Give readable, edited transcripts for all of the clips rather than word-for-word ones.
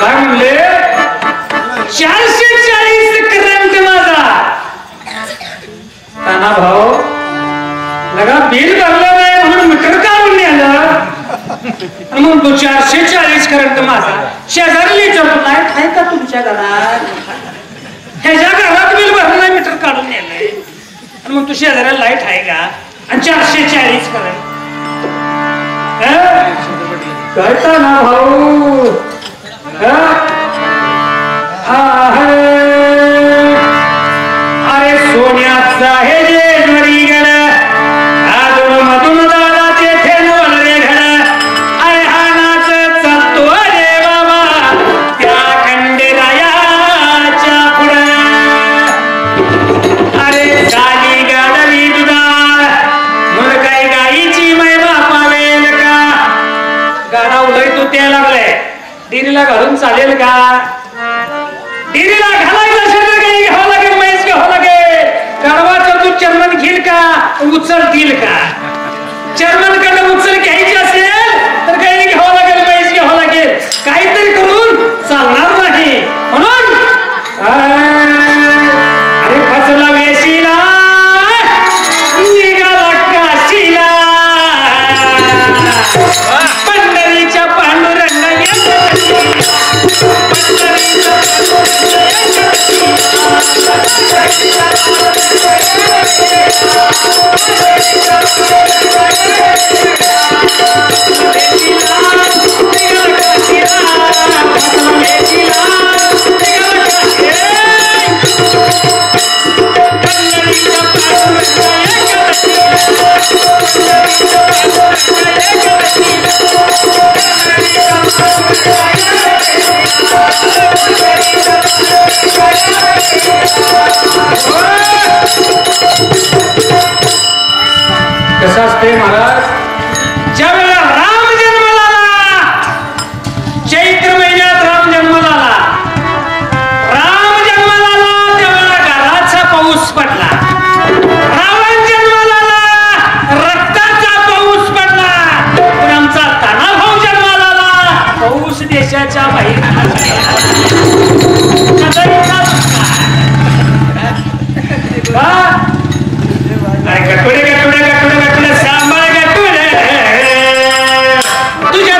काय म्हणले 440 करंट माझा ताना भाऊ लगा बिल भरलं नाही म्हणून मीटर काढून नेलं म्हणून तो 440 करंट माझा शेजारी लिटर लाईट आहे का तुमच्या घरात ह्याच्या घरात बिल भरलं नाही मीटर काढून नेलंय आणि मग तू शेजाऱ्याला लाईट आहे का आणि 440 करंट कळता ना भाऊ अरे सोन्याचा हे जे घरी गड अजून मधून दादा तेथे नवलरे घड अरे हानाच चालतो रे बाबा त्या खंडेरायाच्या पुढं अरे झाली गाडली दुधाळ मग काही गाईची मै बापावेल का गाडा उलय तू त्या लागलाय डिरीला घालून चालेल का डिरीला घालायचं असेल तर काही घ्यावं लागेल म्हैस घ्यावं लागेल गाडवाचं तू चर्मन घेईल का उचल देईल का चर्मन कडे उचल घ्यायची असेल तर काही घ्यावं लागेल म्हैस घ्यावं लागेल काहीतरी करून चालणार नाही म्हणून अरे फसला वेशीला निघाला काशीला पंढरीच्या पांडुरंगा कसं असते महाराज ज्या वेळेला राम जन्माला आला चैत्र महिन्यात राम जन्माला आला त्यावेळेला गाराचा पाऊस पडला रावण जन्माला आला रक्ताचा पाऊस पडला पण आमचा ताना भाऊ जन्माला आला पाऊस देशाच्या बाहेर गटुडे गटुडे गटुडे गटुडे सांभाळ गटुडे तुझ्या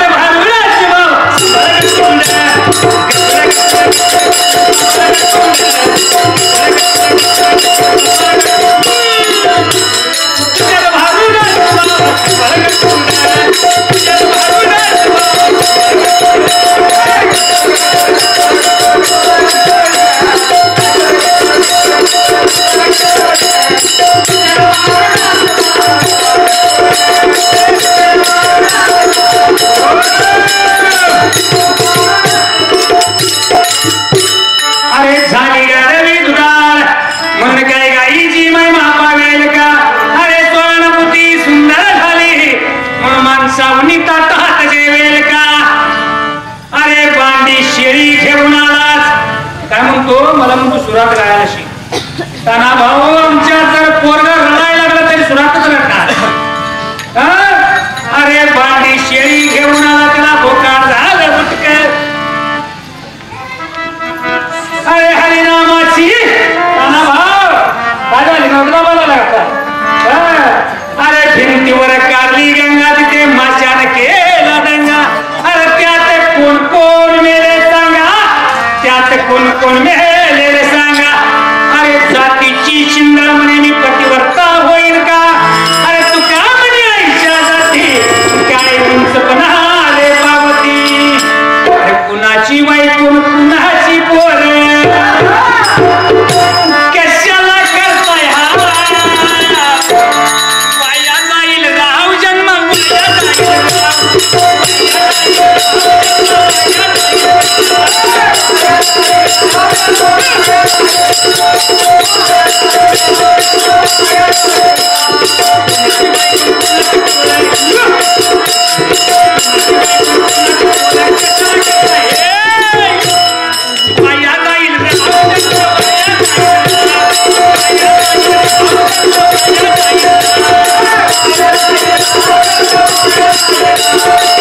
अरे झाली गाडवी दुधाळ मन काय गाईची मै मापावेल का अरे सोनपुती सुंदर झाली मग माणसावनी ताटात जेवेल का अरे बांडी शेळी घेऊन आलास काय म्हणतो मला म्हणतो सुरात गायला शिक ताना भाऊ आमच्या जर पोरगा रडायला लागला तरी सुरातच रडणार अरे बांडी शेळी घेऊन आला त्याला भोकाड झालं मुटक अरे हरिनामाची ताना भाव काय झाली नवरा बोलायला लागता अरे भिंतीवर कारली गंगा तिथे माशान केला दंगा अरे त्यात कोण कोण मेले सांगा त्यात कोण कोण मेले रे सांगा अरे जातीची चिंद्र म्हणे मी पतिवर्ता होईल का अरे तू का म्हणे आईच्या जाती काय उंचपणा रे पावती अरे कुणाची वाई कोण कुणाची पोर कशाला करताय हा वाया जाईल राव जन्म Thank you.